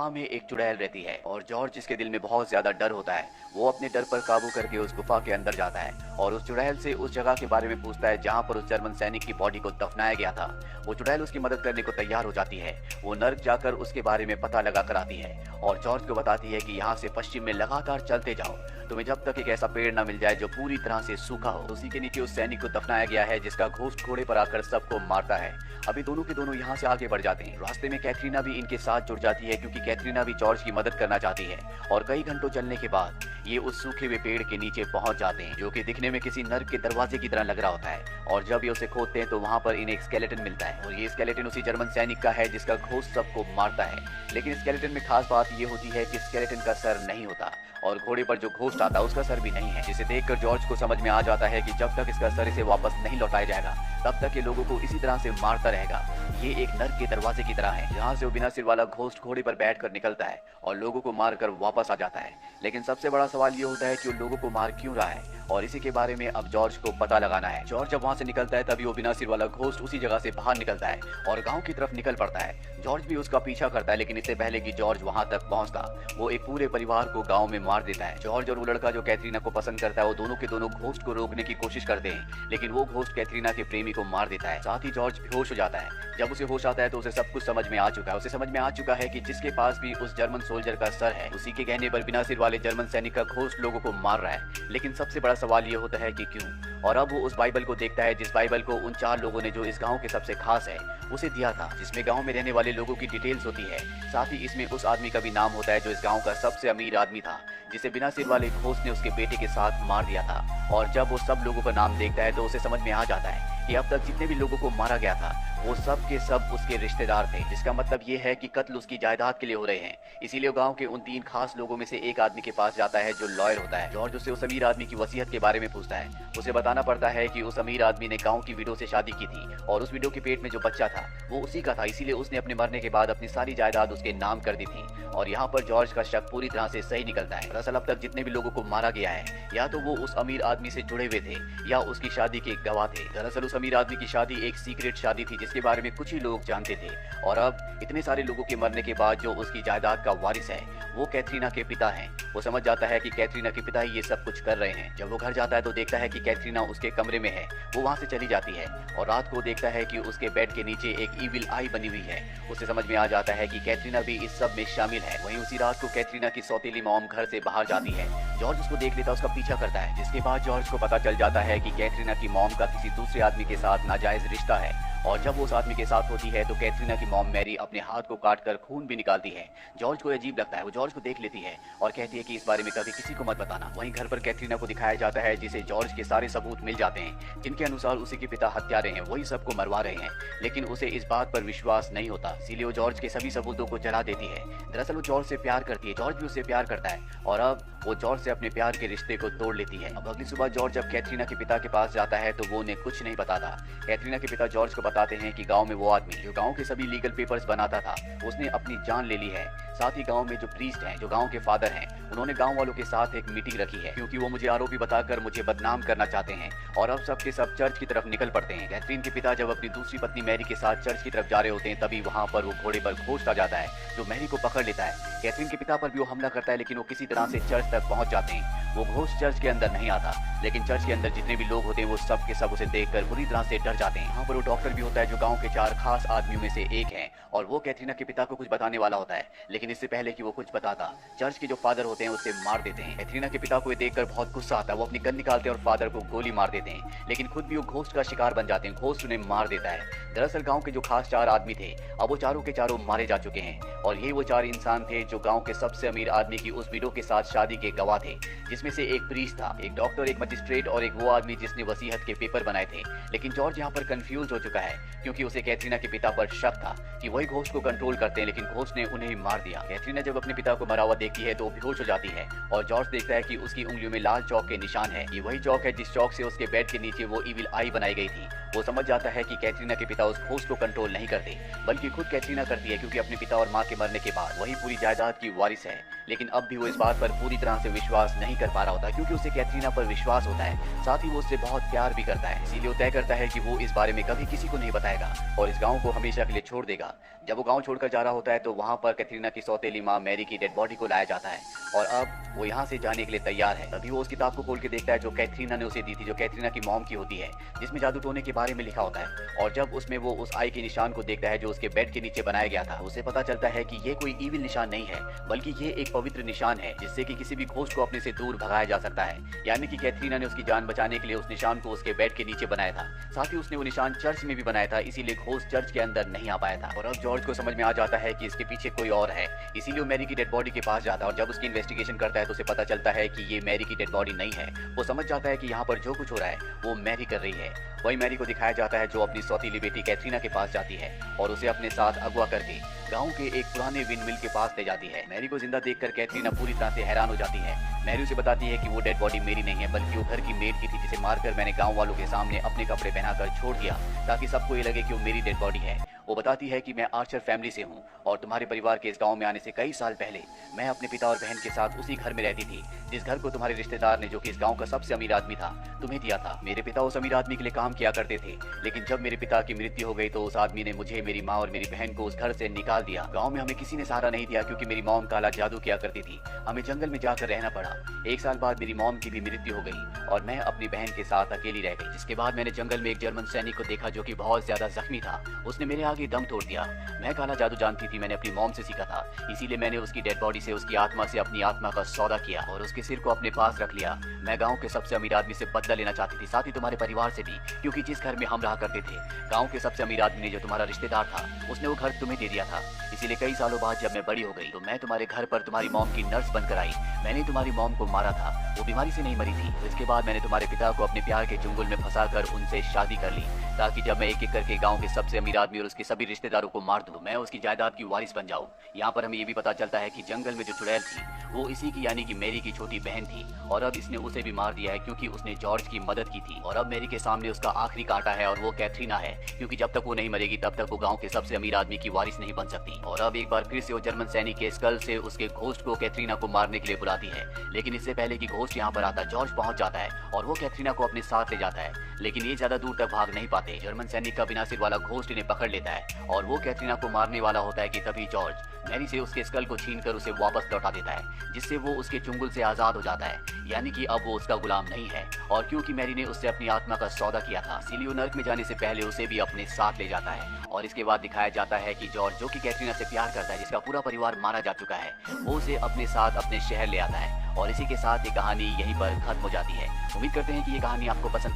गुफा में एक चुड़ैल रहती है और जॉर्ज, जिसके दिल में बहुत ज्यादा डर होता है, वो अपने डर पर काबू करके उस गुफा के अंदर जाता है और उस चुड़ैल से उस जगह के बारे में पूछता है जहाँ पर उस जर्मन सैनिक की बॉडी को दफनाया गया था। वो चुड़ैल उसकी मदद करने को तैयार हो जाती है। वो नर्क जाकर उसके बारे में पता लगा कर आती है और जॉर्ज को बताती है कि यहाँ से पश्चिम में लगातार चलते जाओ, तुम्हें जब तक एक ऐसा पेड़ न मिल जाए जो पूरी तरह से सूखा हो। उसी के नीचे उस सैनिक को दफनाया गया है जिसका घोस्ट घोड़े पर आकर सबको मारता है। अभी दोनों के दोनों यहाँ से आगे बढ़ जाते हैं। रास्ते में कैथरीना भी इनके साथ जुड़ जाती है क्योंकि कैथरीना भी जॉर्ज की मदद करना चाहती है और कई घंटों चलने के बाद ये उस सूखे हुए पेड़ के नीचे पहुंच जाते हैं, जो कि दिखने में किसी नर्क के दरवाजे की तरह लग रहा होता है। और जब ये उसे खोदते हैं तो वहाँ पर इन्हें एक स्केलेटन मिलता है और ये स्केलेटन उसी जर्मन सैनिक का है जिसका घोस्ट सबको मारता है। लेकिन स्केलेटन में खास बात ये होती है कि स्केलेटन का सर नहीं होता और घोड़े पर जो घोस्ट आता है उसका सर भी नहीं है, जिसे देखकर जॉर्ज को समझ में आ जाता है कि जब तक इसका सर इसे वापस नहीं लौटाया जाएगा तब तक ये लोगों को इसी तरह से मारता रहेगा। ये एक नर्क के दरवाजे की तरह है जहाँ से वो बिना सिर वाला घोस्ट घोड़े पर बैठकर निकलता है और लोगों को मारकर वापस आ जाता है। लेकिन सबसे बड़ा सवाल ये होता है कि वो लोगों को मार क्यों रहा है और इसी के बारे में अब जॉर्ज को पता लगाना है। जॉर्ज जब वहाँ से निकलता है तभी वो बिना सिर वाला घोस्ट उसी जगह से बाहर निकलता है और गांव की तरफ निकल पड़ता है। जॉर्ज भी उसका पीछा करता है, लेकिन इससे पहले कि जॉर्ज वहाँ तक पहुँचता वो एक पूरे परिवार को गाँव में मार देता है। जॉर्ज और वो लड़का जो कैथरीना को पसंद करता है वो दोनों के दोनों घोस्ट को रोकने की कोशिश करते हैं, लेकिन वो घोस्ट कैथरीना के प्रेमी को मार देता है। साथ ही जॉर्ज बेहोश हो जाता है। जब उसे होश आता है तो उसे सब कुछ समझ में आ चुका है। उसे समझ में आ चुका है कि जिसके पास भी उस जर्मन सोल्जर का सर है उसी के कहने पर बिना सिर वाले जर्मन सैनिक का घोस्ट लोगों को मार रहा है। लेकिन सबसे बड़ा सवाल ये होता है कि क्यों। और अब वो उस बाइबल को देखता है जिस बाइबल को उन 4 लोगों ने, जो इस गांव के सबसे खास है, उसे दिया था, जिसमें गांव में रहने वाले लोगों की डिटेल्स होती है। साथ ही इसमें उस आदमी का भी नाम होता है जो इस गांव का सबसे अमीर आदमी था, जिसे बिना सिर वाले घोस्ट ने उसके बेटे के साथ मार दिया था। और जब वो सब लोगों का नाम देखता है तो उसे समझ में आ जाता है कि अब तक जितने भी लोगों को मारा गया था वो सब के सब उसके रिश्तेदार थे, जिसका मतलब ये है कि कत्ल उसकी जायदाद के लिए हो रहे हैं। इसीलिए गांव के उन 3 खास लोगों में से एक आदमी के पास जाता है जो लॉयर होता है। जॉर्ज उससे उस अमीर आदमी की वसीयत के बारे में पूछता है। उसे बताना पड़ता है कि उस अमीर आदमी ने गांव की विडो से शादी की थी और उस विडो के पेट में जो बच्चा था वो उसी का था, इसीलिए उसने अपने मरने के बाद अपनी सारी जायदाद उसके नाम कर दी थी। और यहाँ पर जॉर्ज का शक पूरी तरह से सही निकलता है। दरअसल अब तक जितने भी लोगों को मारा गया है या तो वो उस अमीर आदमी से जुड़े हुए थे या उसकी शादी के गवाह थे। दरअसल उस अमीर आदमी की शादी एक सीक्रेट शादी थी जिसके बारे में कुछ ही लोग जानते थे। और अब इतने सारे लोगों के मरने के बाद जो उसकी जायदाद का वारिस है वो कैथरीना के पिता हैं। वो समझ जाता है कि कैथरीना के पिता ही ये सब कुछ कर रहे हैं। जब वो घर जाता है तो देखता है कि कैथरीना उसके कमरे में है। वो वहाँ से चली जाती है और रात को देखता है कि उसके बेड के नीचे एक ईविल आई बनी हुई है। उसे समझ में आ जाता है कि कैथरीना भी इस सब में शामिल है। वहीं उसी रात को कैथरीना की सौतेली मॉम घर से बाहर जाती है। जॉर्ज उसको देख लेता, उसका पीछा करता है, जिसके बाद जॉर्ज को पता चल जाता है कि कैथरीना की मॉम का किसी दूसरे आदमी के साथ नाजायज रिश्ता है। और जब वो उस आदमी के साथ होती है तो कैथरीना की मॉम मैरी अपने हाथ को काटकर खून भी निकालती है। जॉर्ज को अजीब लगता है। वो जॉर्ज को देख लेती है और कहती है कि इस बारे में कभी किसी को मत बताना। वहीं घर पर कैथरीना को दिखाया जाता है जिसे जॉर्ज के सारे सबूत मिल जाते हैं जिनके अनुसार उसी के पिता हत्यारे हैं, वही सबको मरवा रहे हैं। लेकिन उसे इस बात पर विश्वास नहीं होता, इसीलिए वो जॉर्ज के सभी सबूतों को जला देती है। दरअसल वो जॉर्ज से प्यार करती है, जॉर्ज भी उससे प्यार करता है और अब वो जॉर्ज से अपने प्यार के रिश्ते को तोड़ लेती है। अब अगली सुबह जॉर्ज जब कैथरीना के पिता के पास जाता है तो वो उन्हें कुछ नहीं बताता। कैथरीना के पिता जॉर्ज को बताते हैं कि गांव में वो आदमी जो गांव के सभी लीगल पेपर्स बनाता था उसने अपनी जान ले ली है। साथ ही गांव में जो प्रीस्ट हैं, जो गांव के फादर हैं, उन्होंने गांव वालों के साथ एक मीटिंग रखी है क्योंकि वो मुझे आरोपी बताकर मुझे बदनाम करना चाहते हैं। और अब सब के सब चर्च की तरफ निकल पड़ते हैं। कैथरीन के पिता जब अपनी दूसरी पत्नी मैरी के साथ चर्च की तरफ जा रहे होते हैं तभी वहाँ पर वो घोड़े पर घोस्ट आ जाता है जो मैरी को पकड़ लेता है। कैथरीन के पिता पर भी वो हमला करता है लेकिन वो किसी तरह से चर्च तक पहुंच जाते हैं। वो घोस्ट चर्च के अंदर नहीं आता, लेकिन चर्च के अंदर जितने भी लोग होते हैं वो सब के सब उसे देखकर बुरी तरह से डर जाते हैं। यहाँ पर वो डॉक्टर भी होता है जो गांव के 4 खास आदमियों में से एक है और वो कैथरीना के पिता को कुछ बताने वाला होता है, लेकिन इससे पहले कि वो कुछ बताता चर्च के जो फादर होते हैं उसे मार देते हैं। कैथरीना के पिता को ये देखकर बहुत गुस्सा आता है। वो अपनी गन निकालते हैं और फादर को गोली मार देते हैं, लेकिन खुद भी वो घोस्ट का शिकार बन जाते हैं। घोस्ट उन्हें मार देता है। दरअसल गांव के जो खास 4 आदमी थे अब वो चारों के चारों मारे जा चुके हैं और ये वो 4 इंसान थे जो गांव के सबसे अमीर आदमी की उस विडो के साथ शादी के गवाह थे, जिसमें से एक प्रीस्ट था, एक डॉक्टर, एक मजिस्ट्रेट और एक वो आदमी जिसने वसीयत के पेपर बनाए थे। लेकिन जॉर्ज यहाँ पर कंफ्यूज हो चुका है क्योंकि उसे कैथरीना के पिता पर शक था कि वही घोस्ट को कंट्रोल करते हैं, लेकिन घोस्ट ने उन्हें मार दिया। कैथरीना जब अपने पिता को मरा हुआ देखती है तो बेहोश हो जाती है और जॉर्ज देखता है कि उसकी उंगलियों में लाल चौक के निशान है। ये वही चौक है जिस चौक से उसके बेड के नीचे वो ईविल आई बनाई गई थी। वो समझ जाता है कि कैथरीना के पिता उस घोस्ट को कंट्रोल नहीं करते बल्कि खुद कैथरीना करती है क्योंकि अपने पिता और माँ के मरने के बाद वही पूरी जायदाद की वारिस है। लेकिन अब भी वो इस बात पर पूरी तरह से विश्वास नहीं कर पा रहा होता, क्योंकि उसे कैथरीना पर विश्वास होता है, साथ ही वो उससे बहुत प्यार भी करता है। इसीलिए वो तय करता है कि वो इस बारे में कभी किसी को नहीं बताएगा और इस गाँव को हमेशा के लिए छोड़ देगा। जब वो गाँव छोड़कर जा रहा होता है तो वहाँ पर कैथरीना की सौतेली माँ मैरी की डेड बॉडी को लाया जाता है और अब वो यहाँ से जाने के लिए तैयार है। तभी वो उस किताब को खोल के देखता है जो कैथरीना ने उसे दी थी, जो कैथरीना की मॉम की होती है, जिसमें जादू टोने के बारे में लिखा होता है। और जब उसमें वो उस आई के निशान को देखता है जो उसके बेड के नीचे बनाया गया था, उसे पता चलता है कि ये कोई ईविल निशान नहीं है, बल्कि ये एक पवित्र निशान है जिससे कि किसी भी घोस्ट को अपने से दूर भगाया जा सकता है। यानी कि कैथरीना ने उसकी जान बचाने के लिए उस निशान को उसके बेड के नीचे बनाया था। साथ ही उसने वो निशान चर्च में भी बनाया था, इसीलिए घोस्ट चर्च के अंदर नहीं आ पाया था। और अब जॉर्ज को समझ में आ जाता है कि इसके पीछे कोई और है, इसीलिए वो मैरी की डेड बॉडी के पास जाता है और जब उसकी इन्वेस्टिगेशन करता है तो उसे पता चलता है कि ये मैरी की डेड बॉडी नहीं है। वो समझ जाता है कि यहाँ पर जो कुछ हो रहा है वो मैरी कर रही है। वही मैरी को दिखाया जाता है जो अपनी सौतीली बेटी कैथरीना के पास जाती है और उसे अपने साथ अगवा करके गांव के एक पुराने विंड मिल के पास ले जाती है। मैरी को जिंदा देखकर कैथरीना पूरी तरह से हैरान हो जाती है। मैरी उसे बताती है कि वो डेड बॉडी मेरी नहीं है, बल्कि वो घर की मेड की थी जिसे मारकर मैंने गांव वालों के सामने अपने कपड़े पहनाकर छोड़ दिया ताकि सबको ये लगे कि वो मेरी डेड बॉडी है। वो बताती है कि मैं आर्चर फैमिली से हूँ और तुम्हारे परिवार के इस गांव में आने से कई साल पहले मैं अपने पिता और बहन के साथ उसी घर में रहती थी जिस घर को तुम्हारे रिश्तेदार ने, जो कि इस गांव का सबसे अमीर आदमी था, तुम्हें दिया था। मेरे पिता उस अमीर आदमी के लिए काम किया करते थे, लेकिन जब मेरे पिता की मृत्यु हो गई तो उस आदमी ने मुझे, मेरी माँ और मेरी बहन को उस घर से निकाल दिया। गाँव में हमें किसी ने सहारा नहीं दिया क्योंकि मेरी मॉम काला जादू किया करती थी। हमें जंगल में जाकर रहना पड़ा। 1 साल बाद मेरी मॉम की भी मृत्यु हो गई और मैं अपनी बहन के साथ अकेली रह गई। जिसके बाद मैंने जंगल में एक जर्मन सैनिक को देखा जो कि बहुत ज्यादा जख्मी था। उसने मेरे आगे दम तोड़ दिया। मैं काला जादू जानती थी, मैंने अपनी मॉम से सीखा था, इसीलिए मैंने उसकी डेड बॉडी से उसकी आत्मा से अपनी आत्मा का सौदा किया और उसके सिर को अपने पास रख लिया। मैं गांव के सबसे अमीर आदमी से बदला लेना चाहती थी, साथ ही तुम्हारे परिवार से भी, क्योंकि जिस घर में हम रहा करते थे, गांव के सबसे अमीर आदमी ने, जो तुम्हारा रिश्तेदार था, उसने वो घर तुम्हें दे दिया था। इसीलिए कई सालों बाद जब मैं बड़ी हो गई तो मैं तुम्हारे घर पर तुम्हारी मॉम की नर्स बनकर आई। मैंने तुम्हारी मॉम को मारा था, वो बीमारी से नहीं मरी थी। तो इसके बाद मैंने तुम्हारे पिता को अपने प्यार के चुंगल में फंसाकर उनसे शादी कर ली ताकि जब मैं एक एक करके गांव के सबसे अमीर आदमी और उसके सभी रिश्तेदारों को मार दूं, मैं उसकी जायदाद की वारिस बन जाऊं। यहाँ पर हमें ये भी पता चलता है कि जंगल में जो चुड़ैल थी वो इसी की, यानी कि मैरी की छोटी बहन थी और अब इसने उसे भी मार दिया है क्योंकि उसने जॉर्ज की मदद की थी। और अब मैरी के सामने उसका आखिरी कांटा है और वो कैथरीना है, क्योंकि जब तक वो नहीं मरेगी तब तक वो गाँव के सबसे अमीर आदमी की वारिस नहीं बन सकती। और अब एक बार फिर से वो जर्मन सैनिक के स्कल से उसके घोस्ट को कैथरीना को मारने के लिए बुलाती है, लेकिन इससे पहले कि घोस्ट यहाँ पर आता, जॉर्ज पहुंच जाता है और वो कैथरीना को अपने साथ ले जाता है। लेकिन ये ज्यादा दूर तक भाग नहीं पाते। जर्मन सैनिक का बिना सिर वाला घोस्ट इन्हें पकड़ लेता है और वो कैथरीना को मारने वाला होता है कि तभी जॉर्ज मैरी से उसके स्कल को छीनकर उसे वापस लौटा देता है, जिससे वो उसके चुंगल से आजाद हो जाता है, यानी कि अब वो उसका गुलाम नहीं है। और क्योंकि मैरी ने उससे अपनी आत्मा का सौदा किया था, इसीलिए वो नर्क में जाने से पहले उसे भी अपने साथ ले जाता है। और इसके बाद दिखाया जाता है कि जॉर्ज, जो कि कैथरीना से प्यार करता है, जिसका पूरा परिवार मारा जा चुका है, वो उसे अपने साथ अपने शहर ले आता है। और इसी के साथ ये कहानी यहीं पर खत्म हो जाती है। उम्मीद करते हैं कि ये कहानी आपको पसंद